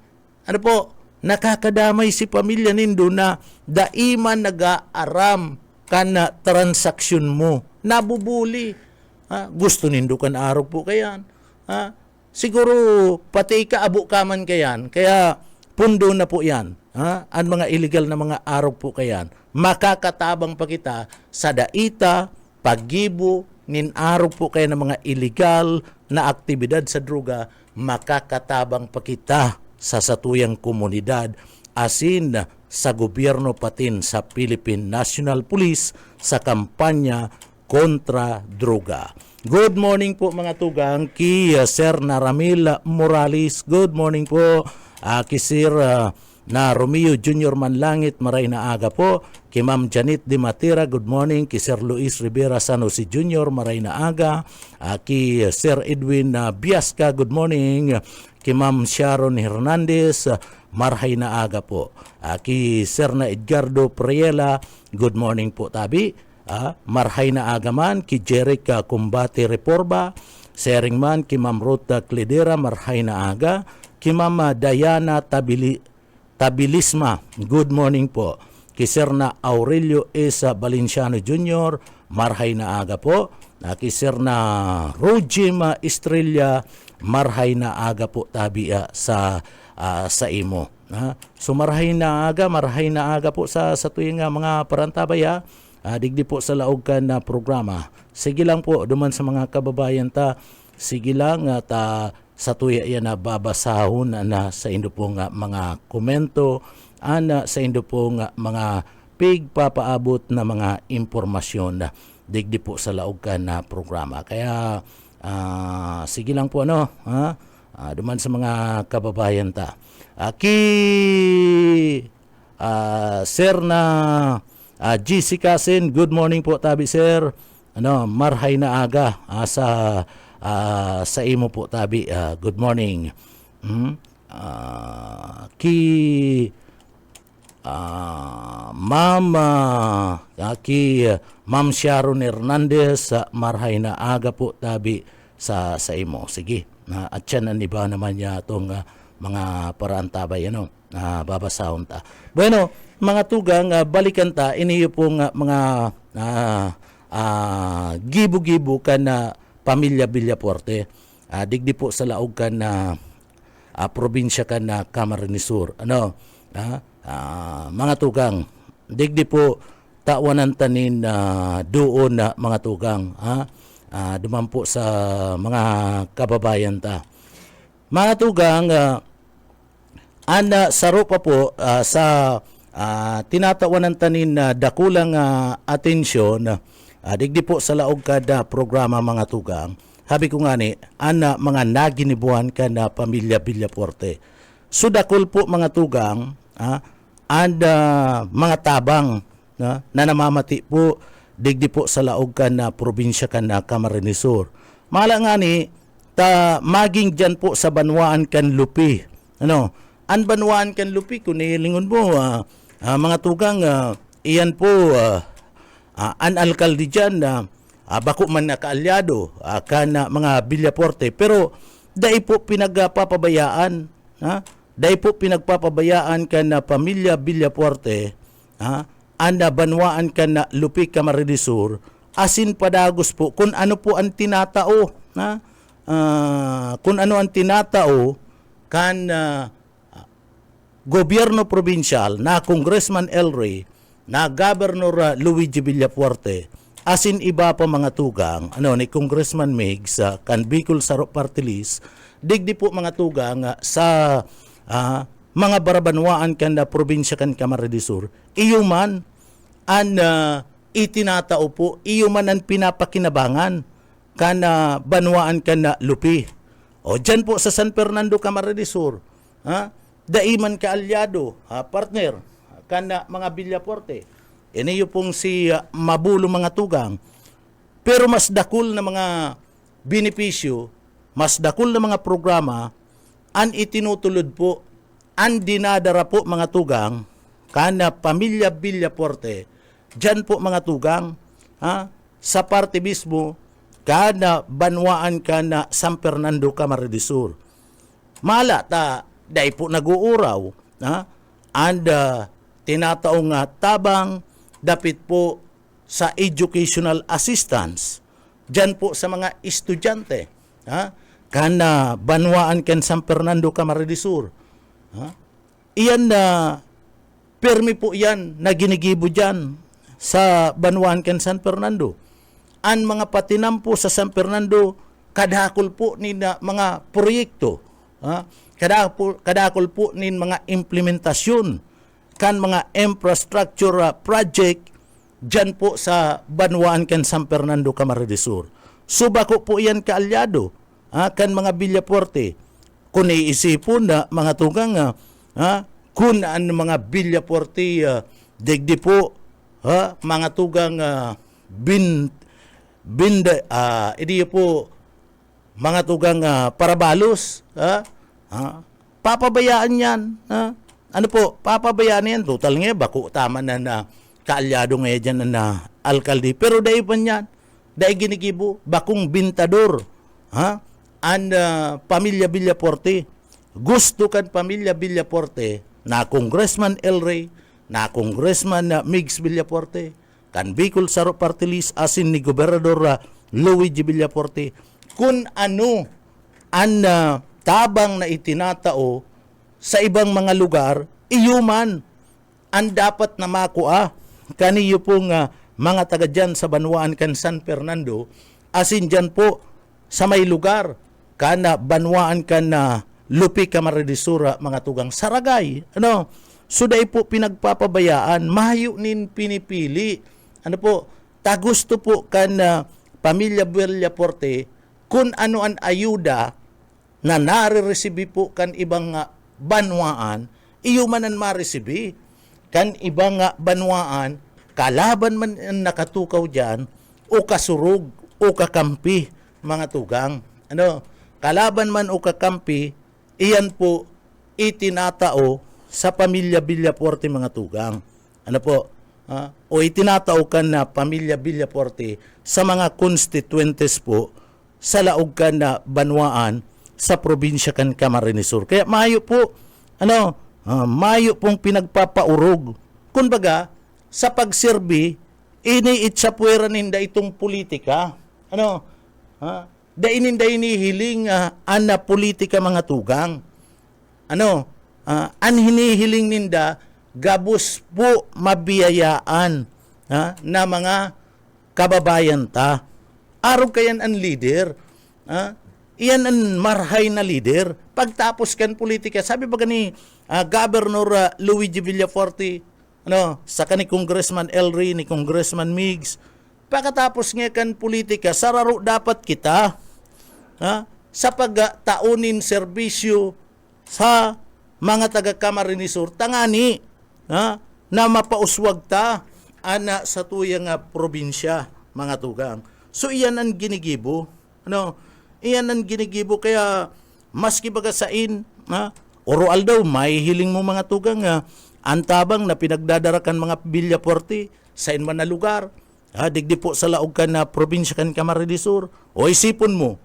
Nakakadamay si pamilya nindo na daiman nag-aaram kana transaksyon mo. Nabubuli. Gusto nindo kan araw po kayan. Siguro pati kaabo kaman kayan. Kaya pundo na po yan. Ang mga illegal na mga araw po kayan. Makakatabang pa kita sa daita, paggibo, nin araw po kayo ng mga illegal na aktibidad sa droga, makakatabang pa kita sa satuyang komunidad asin sa gobyerno patin sa Philippine National Police sa kampanya kontra droga. Good morning po mga tugang ki Sir Naramil Morales. Good morning po ki Sir na Romeo Jr. Manlangit, maray na aga po. Ki Ma'am Janet De Matira, good morning. Ki Sir Luis Rivera San Jose Jr., maray na aga. Ki Sir Edwin Biasca, good morning. Ki Ma'am Sharon Hernandez, marhay na aga po. Ki Sir na Edgardo Priela, good morning po tabi. Marhay na aga man. Ki Jeric Combate Reforba, sharing man. Ki Ma'am Ruth Cledera, marhay na aga. Ki Ma'am Diana Tabilisma, good morning po. Ki Sir na Aurelio S. Valenciano Jr., marhay na aga po. Ki Sir na Rojim Estrella, marhay na aga po tabi sa imo. So marhay na aga po sa tuyong mga parantabay. Digdi po sa laog ka na programa. Sige lang po, duman sa mga kababayan ta, sige lang sa tuya yan na babasahon na sa indo pong mga komento, sa indo pong mga pigpapaabot na mga impormasyon na digdi po sa laog ka na programa. Kaya sige lang po duman sa mga kababayan ta. Sir na GC Kasin, good morning po tabi sir. Marhay na aga sa imo po tabi, good morning. Ki Ma'am Sharon Hernandez, marhay na aga po tabi sa imo. Sige. At yan ang iba naman niya itong mga paraan tabay babasahon ta. Bueno, mga tugang balikan ta iniyo pong mga gibo-gibo kan pamilya Villafuerte. Digdi po sa laog kan probinsya kan Camarines Sur. Mga tugang, digdi po tawanan tanin doon na mga tugang. Dumampo sa mga kababayan ta. Mga tugang, saro pa po sa tinatawanan tanin dakulang atensyon, digdi po sa laog kada programa mga tugang. Habi ko nga ni, mga naginibuhan ka na pamilya Villafuerte. So dakol po mga tugang, mga tabang na namamati po, digdi po sa laog ka na probinsya ka na Camarines Sur. Mala nga ni, maging dyan po sa Banwaan kan Lupi. An Banwaan kan Lupi, kung nilingon mo, mga tugang, iyan po, an alkalde dyan, bako man nakaalyado kana mga Villafuerte, pero dai po pinagpapabayaan, dai po pinagpapabayaan kana pamilya Villafuerte, anda Banwaan kana Lupi Camarines Sur, asin padagos po kung ano po ang tinatao, kung ano ang tinatao kan gobyerno probinsyal na Congressman El Rey, na Governor Luigi Villafuerte, asin iba pa mga tugang, ni Congressman Migs, kan Bicol Sarop Party List, digdi po mga tugang sa mga barabanwaan kan na probinsya kan Camarines Sur, iyo man ang itinatao po, iyo man ang pinapakinabangan kan banwaan kan na Lupi. O dyan po sa San Fernando, Camarines Sur, daiman kaalyado, partner, kan mga Villafuerte. Iniyo pong si Mabulo mga tugang. Pero mas dakul na mga benepisyo, mas dakul na mga programa, ang itinutulod po, ang dinadara po mga tugang, kana pamilya Villafuerte, dyan po mga tugang, sa parte mismo, kana Banwaan kana San Fernando, Camarines Sur. Mala ta, dahil po nag-uuraw, and tinataong tabang, dapit po sa educational assistance, dyan po sa mga estudyante, kana Banwaan kan San Fernando, Camarines Sur. Iyan permi po yan na ginigibo dyan sa Banwaan kan San Fernando. Ang mga patinam po sa San Fernando, kadakol po ni mga proyekto, kadakol po ni mga implementasyon, kan mga infrastructure project dyan po sa Banwaan kan San Fernando, Camarines Sur. Subako po yan kaalyado, kan mga Villafuerte. Kung iisipon na mga tugang, kung ang mga Villafuerte, digdi po, mga tugang idi po, mga tugang parabalos, papabayaan yan, ano po, papabayaan yan. Total nga, bako tama na kaalyado nga dyan na alkalde. Pero dahil pa yan, dahil ginigibo, bakong bintador, ang pamilya Villafuerte. Gusto kan pamilya Villafuerte na Congressman El Rey, na Congressman Migs Villafuerte, kan Bicol Sarop Party List, asin ni Gobernador Luigi Villafuerte, kung ano ang tabang na itinatao sa ibang mga lugar, iyo man ang dapat na makua kaniyo pong mga taga dyan sa Banwaan kan San Fernando, asin dyan po sa may lugar kana Banwaan kan Lupi Camarines Sur, mga tugang Saragay. Suday po pinagpapabayaan, mahayo nin pinipili. Tagusto po kan pamilya Villafuerte kung ano ang ayuda na nare-resibi po kan ibang banwaan, iyo man ang maresibi. Kan ibang banwaan, kalaban man ang nakatukaw dyan, o kasurug, o kakampi, mga tugang. Kalaban man o kakampi, iyan po itinatao sa pamilya Villafuerte, mga tugang. O itinatao kan na pamilya Villafuerte sa mga constituentes po sa laog kan na banwaan sa probinsya kan Camarines Sur. Kaya mayo po, mayo pong pinagpapaurog. Kumbaga, sa pagserbi, iniitsapwera ninda itong politika. Da ininda inihiling ana politika mga tugang. An hinihiling ninda, gabos po mabiyayaan na mga kababayan ta. Araw kayan ang leader. Iyan ang marhay na leader. Pagtapos kan politika, sabi ba ni Governor Luigi Villaforte, sa ni Congressman Elry, ni Congressman Migs, pagkatapos nga kan politika, sararo dapat kita sa pagtaunin serbisyo sa mga taga Camarines Sur, tangani na mapauswag ta ana sa tuyang probinsya, mga tugang. So iyan ang ginigibo. Iyan ang ginigibo, kaya maski baga sain, oral daw, may hiling mo mga tugang, antabang na pinagdadarakan mga Villaforte sa man na lugar, digdi po sa laog kan na probinsya kan Camarines Sur, o isipon mo,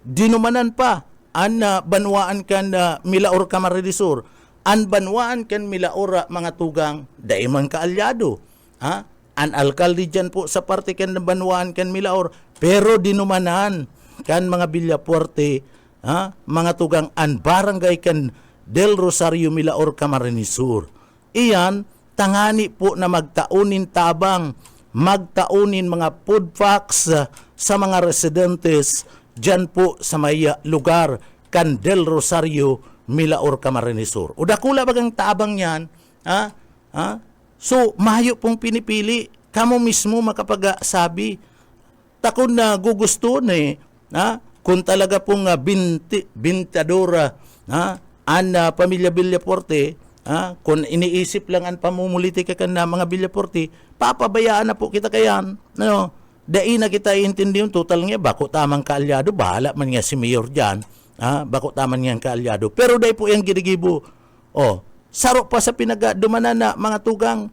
dinumanan pa, an banwaan kan Milaor Camarines Sur, an banwaan kan Milaor mga tugang, daiman kaalyado, an alkalde dyan po sa parte kan banwaan kan Milaor, pero dinumanan kan mga Villaforte, mga tugang, an barangay kan Del Rosario Milaor Camarines Sur. Iyan, tangani po na magtaunin tabang, magtaunin mga food packs sa mga residentes dyan po sa may lugar kan Del Rosario Milaor Camarines Sur. O dakula bagang tabang yan, so mayo pong pinipili, kamo mismo makapag-sabi, takon na gugusto kung talaga pong bintadora, an pamilya Villaforte, kung iniisip lang ang pamumulitika kan na mga Villaforte, papabayaan na po kita kayan. Dai na kita iintindi yung total nga, bako tamang kaalyado, bahala man nga si Mayor dyan, bako tamang nga kaalyado. Pero dai po yung ginigibo, saro pa sa pinagadumanan na mga tugang,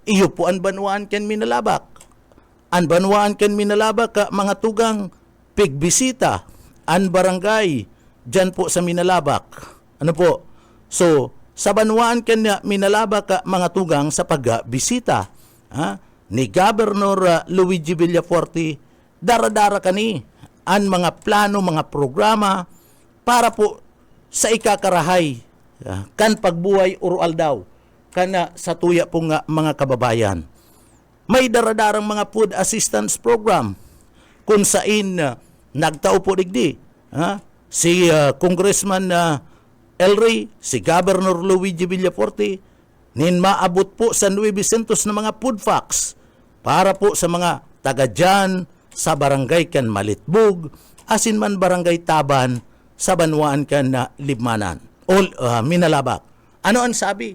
iyo po ang banwaan ken minalabak. An banwaan ken minalabak ka mga tugang, pigbisita, an barangay, dyan po sa Minalabak. So, sa banwaan kanya Minalabak ka mga tugang sa pagbisita ni Governor Luigi Villaforte, dara-dara kani an mga plano, mga programa para po sa ikakarahay kan pagbuhay oral daw kana sa tuya pong mga kababayan. May daradarang mga food assistance program kung sain nagtao po digdi si Congressman Elry, si Governor Luigi Villaforte, nin maabot po sa 900 na mga food packs para po sa mga taga dyan sa barangay kan Malitbog, asin man barangay Taban sa banwaan kan na Libmanan o Minalabak. Ano ang sabi?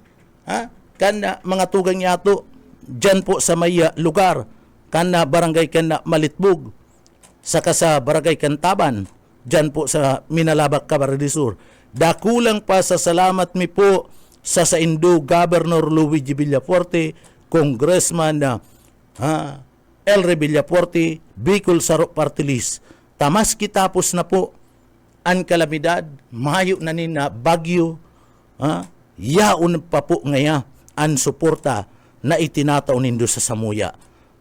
Kan mga tugang yato dyan po sa may lugar kan na barangay kan na Malitbog, saka sa barangay kan Taban, dyan po sa Minalabak, Camarines Sur. Dakulang pa sa salamat mi po sa Indo Governor Luigi Villaforte, Congressman Elry Villaforte, Bicol Sarok Party List. Tamas kitapos na po ang kalamidad, mayo na ni na bagyo, yaon pa po ngaya ang suporta na itinataw nindo sa Samuya.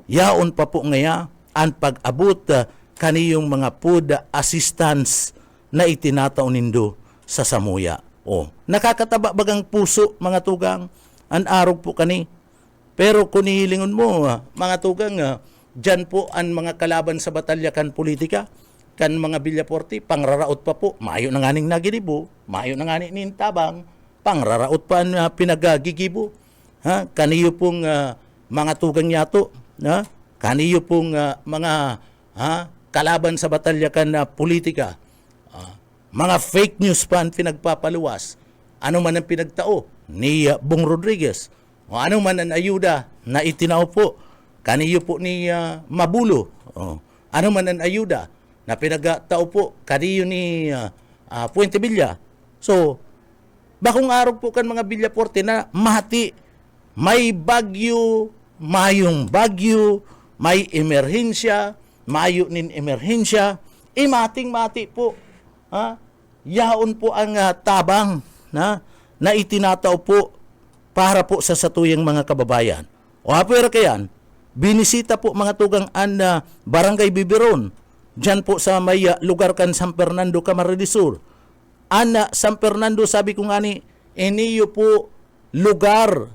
Yaon pa po ngaya ang pag-abot kaniyong mga food assistance na itinataw nindo sa Samuya. Nakakataba bagang puso mga tugang, an arog po kani. Pero kung hilingon mo mga tugang, dyan po ang mga kalaban sa batalya kan politika, kan mga Villaforte, pangraraot pa po, mayo na nganing naginibo, mayo na nganing nintabang, pangraraot pa ang pinagagigibo. Kaniyo pong mga tugang yato, kaniyo pong mga kalaban sa batalya kan politika, mga fake news pa ang pinagpapaluwas. Ano man ang pinagtao ni Bong Rodriguez, o ano man ang ayuda na itinao po kaniyo po ni Mabulo, ano man ang ayuda na pinagtao po kaniyo ni Puente Villa. So, bakong araw po kan mga Villaforte na mahati, may bagyo, mayong bagyo, may emerhensya, mayo nin emerhensya, Mating-mati po. Yaon po ang tabang na itinataw po para po sa satuyang mga kababayan. O apwera kayan, binisita po mga tugang an Barangay Bibiron, dyan po sa may lugar kan San Fernando, Camarines Sur. San Fernando, sabi ko nga ni, iniyo po lugar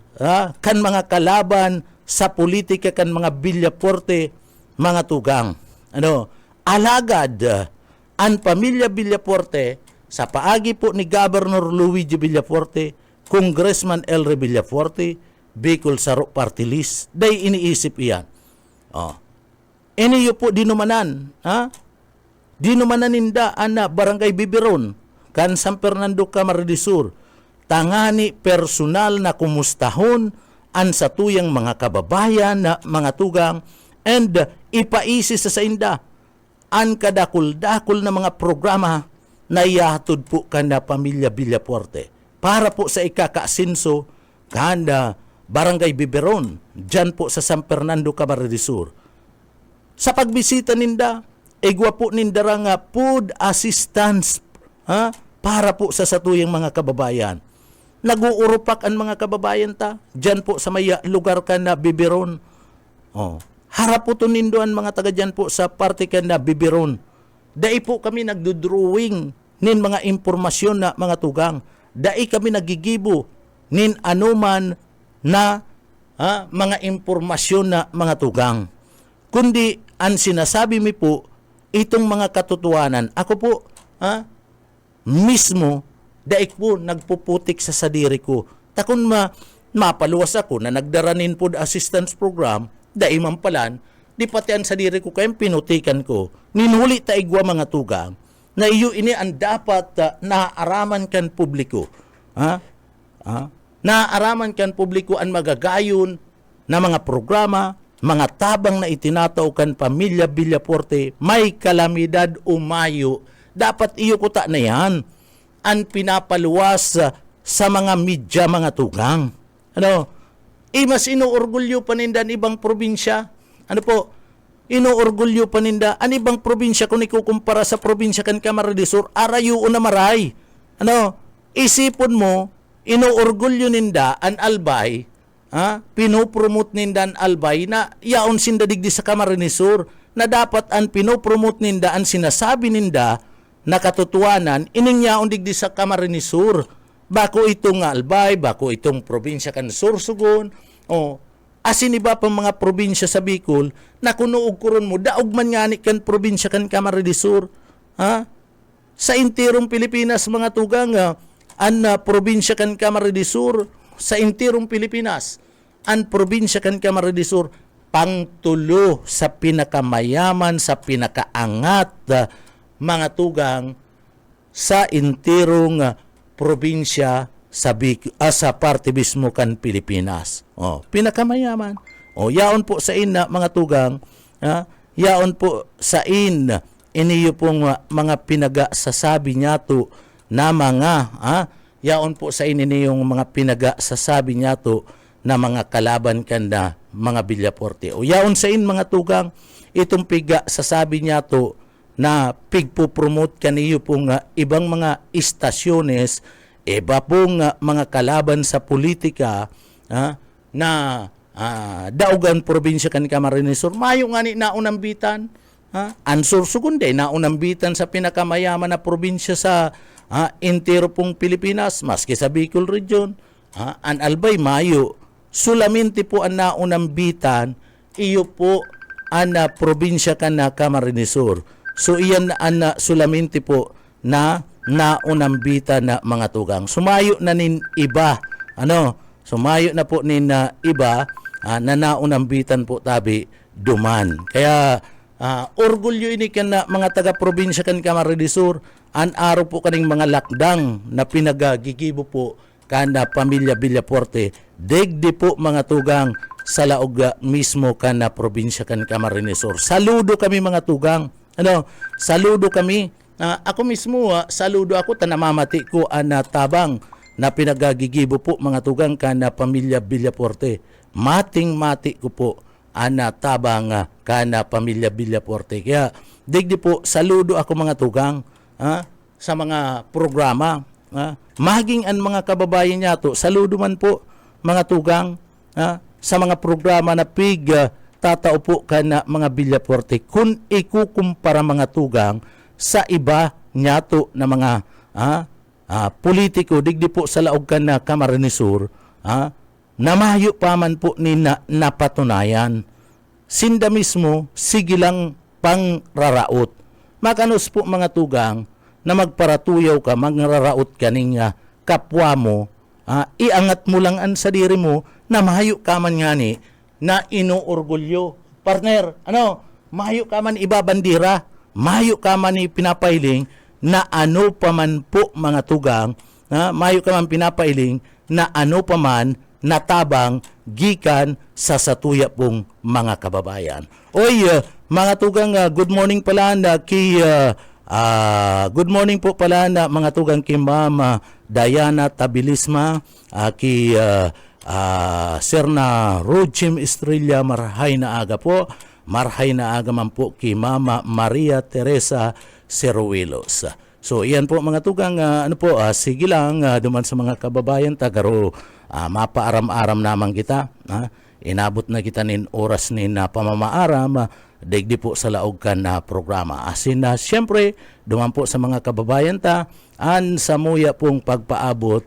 kan mga kalaban sa politika kan mga Villaforte, mga tugang. Alagad, ang pamilya Villaforte, sa paagi po ni Governor Luigi Villaforte, Congressman Elre Villaforte, Bicol Saro Party List, day iniisip iyan. Iniyo po dinumanan, dinumanan ninda ana Barangay Bibiron, kan San Fernando, Camarines Sur, tangani personal na kumustahon ang satuyang mga kababayan na mga tugang and ipaisi sa inda ang kadakul-dakul na mga programa na ihatod po kana pamilya Villaforte para po sa ikakasinso kanda Barangay Biberon, dyan po sa San Fernando, Camarines Sur. Sa pagbisita ninda, igwa po ninda nga food assistance para po sa satuyang mga kababayan. Nag-uurupak ang mga kababayan ta, dyan po sa may lugar ka na Biberon. Harap po to nindo ang mga taga dyan po sa parte ka na Biberon. Dai po kami nagdodrawing nin mga impormasyon na mga tugang. Dai kami nagigibo nin anuman na mga impormasyon na mga tugang. Kundi ang sinasabi mi po, itong mga katotohanan, ako po mismo, daik po nagpuputik sa sadiri ko. Takon mapaluwas ako na nagdaranin po assistance program, dai mampalan, di pati ang sadiri ko kayong pinutikan ko. Ninhuli taigwa mga tugang, na iyo ini ang dapat naaaraman kan publiko. Naaaraman kan publiko ang magagayon na mga programa, mga tabang na itinataw kan pamilya Villaforte, may kalamidad umayo. Dapat iyo kuta na yan ang pinapaluwas sa mga media, mga tugang. Mas inuorgulyo pa nindan ibang probinsya. Inuorgulyo pa ninda ang ibang probinsya kung ikukumpara sa probinsya kan Camarines Sur, arayo na maray. Isipon mo, inuorgulyo ninda ang Albay, pinopromote ninda ang Albay na yaon sindadigdi sa Camarines Sur, na dapat ang pinopromote ninda, ang sinasabi ninda na katotohanan, ining yaon digdi sa Camarines Sur. Bako itong Albay, bako itong probinsya kan Sorsogon, asin iba pang mga probinsya sa Bicol na kunuog kuron mo, daog man nga ni kan probinsya kan Camarines Sur. Sa intirong Pilipinas, mga tugang, ang probinsya kan Camarines Sur, sa intirong Pilipinas, ang probinsya kan Camarines Sur, pangtulo sa pinakamayaman, sa pinakaangat, mga tugang, sa intirong probinsya sa parte mismo kan Pilipinas. Pinakamayaman. Yaon po sa ina mga tugang, yaon po sa iniyo pong mga pinagasasabi niya to na mga yaon po sa iniyong mga pinagasasabi niya to na mga kalaban kan na mga Villaforte. Yaon sa mga tugang, itong pigasasabi niya to na pigpo-promote kaniyo pong ibang mga istasyones, iba pong mga kalaban sa politika na daugan probinsya kan Camarines Sur. Mayo nga ni naunambitan, ang Sorsogon naunambitan sa pinakamayaman na probinsya sa intero pong Pilipinas, maski sa Bicol Region. Ang Albay mayo, sulaminti po ang naunambitan, iyo po ang probinsya kan na Camarines Sur. So iyan ang sulaminti po na naunambitan na mga tugang. Sumayo na nin iba. Sumayo na po nin iba na naunambitan po tabi duman. Kaya orgulyo ini kan na mga taga-probinsya kan Camarines Sur, an araw po kaning mga lakdang na pinagagigibo po kan pamilya Villaforte. Degdi po mga tugang sa laog mismo kan na probinsya kan Camarines Sur. Saludo kami mga tugang. Saludo kami. Ako mismo, saludo ako, tanamamati ko ang tabang na pinagagigibo po mga tugang ka na pamilya Villaforte. Mating-mati ko po ang tabang ka na pamilya Villaforte. Kaya digdi po saludo ako mga tugang sa mga programa. Maging ang mga kababayan niya to, saludo man po mga tugang sa mga programa na tatao po ka na mga Villafuerte kung ikukumpara mga tugang sa iba niya to na mga politiko digdi po sa laog ka na Camarines Sur namayo pa man po ni napatunayan. Sinda mismo, sige lang pangraraot. Makanos po mga tugang na magparatuyaw ka, magraraot ka ning kapwa mo, iangat mo lang an sa diri mo na mahayo ka man nga ni na inuorgulyo. Partner, mahayo ka man ibabandira, mahayo ka man pinapailing na ano pa man po mga tugang, mahayo ka man pinapailing na ano pa man natabang gikan sa satuya pong mga kababayan. Oy, mga tugang, good morning pala na good morning po pala na mga tugang kay Ma'am Diana Tabilisma, kay Sir na Rojem Estrella, marhay na aga po. Marhay na aga man po kay Mama Maria Teresa Ceruelos. So, iyan po mga tugang, sige lang, duman sa mga kababayan, tagaro, mapaaram-aram naman kita. Inabot na kita nin oras nin pamamaaram, digdi po sa laog ka na programa. Asin na, siyempre, duman po sa mga kababayan ta, an samuya pong pagpaabot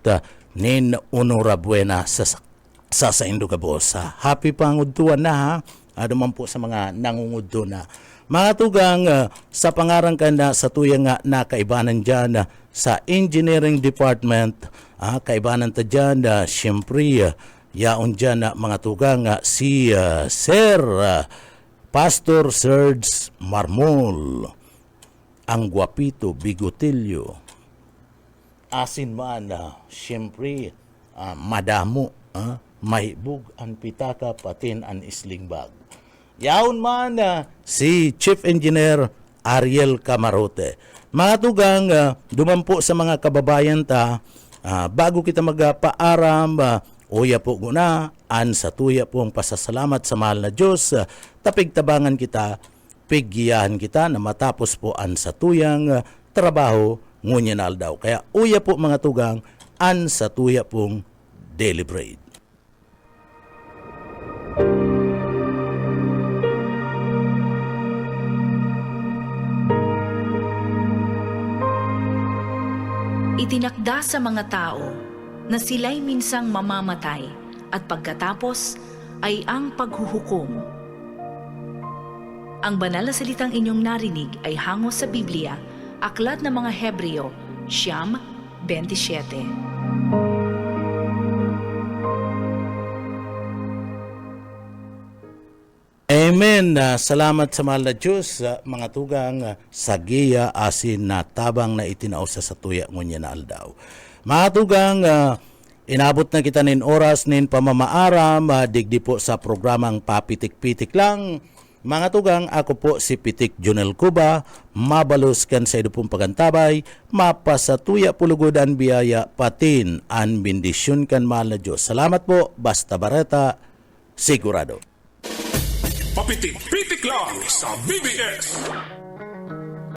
nin Honora Buena sa Indugabos. Happy pangudtuan na ha, duman po sa mga nangungudto na. Mga tugang, sa pangarang ka na sa tuyang na kaibanan dyan sa Engineering Department, kaibanan ta dyan, siyempre, yaon dyan mga tugang, si Sir Pastor Serge Marmol, ang gwapito, bigotilyo, asin man, siyempre, madamo, mahibog ang pitaka, patin ang islingbag. Yaon man si Chief Engineer Ariel Camarote. Mga tugang, dumampo sa mga kababayan ta, bago kita magpaaram, uya po guna, an sa tuya pong pasasalamat sa mahal na Diyos, tapigtabangan kita, piggiyahan kita na matapos po an sa tuyang trabaho, ngunyan aldaw. Kaya uya po mga tugang, an sa tuya pong daily bread. Itinakda sa mga tao na sila'y minsang mamamatay at pagkatapos ay ang paghuhukom. Ang banal na salitang inyong narinig ay hango sa Biblia, Aklat ng mga Hebreo, 9:27. Amen. Salamat sa mahal na Diyos, mga tugang, sa giya asin na tabang na itinao sa tuya ngunya na aldaw. Mga tugang, inabot na kita nin oras nin pamamaaram, digdi po sa programang Papitik-Pitik lang. Mga tugang, ako po si Pitik Junel Cuba, mabalos kan sa idupong pagantabay, mapasatuya pulugod ang biyaya, patin ang bendisyon kan mahal na Diyos. Salamat po, Basta Bareta, sigurado. Papitik-pitik lang sa BBS.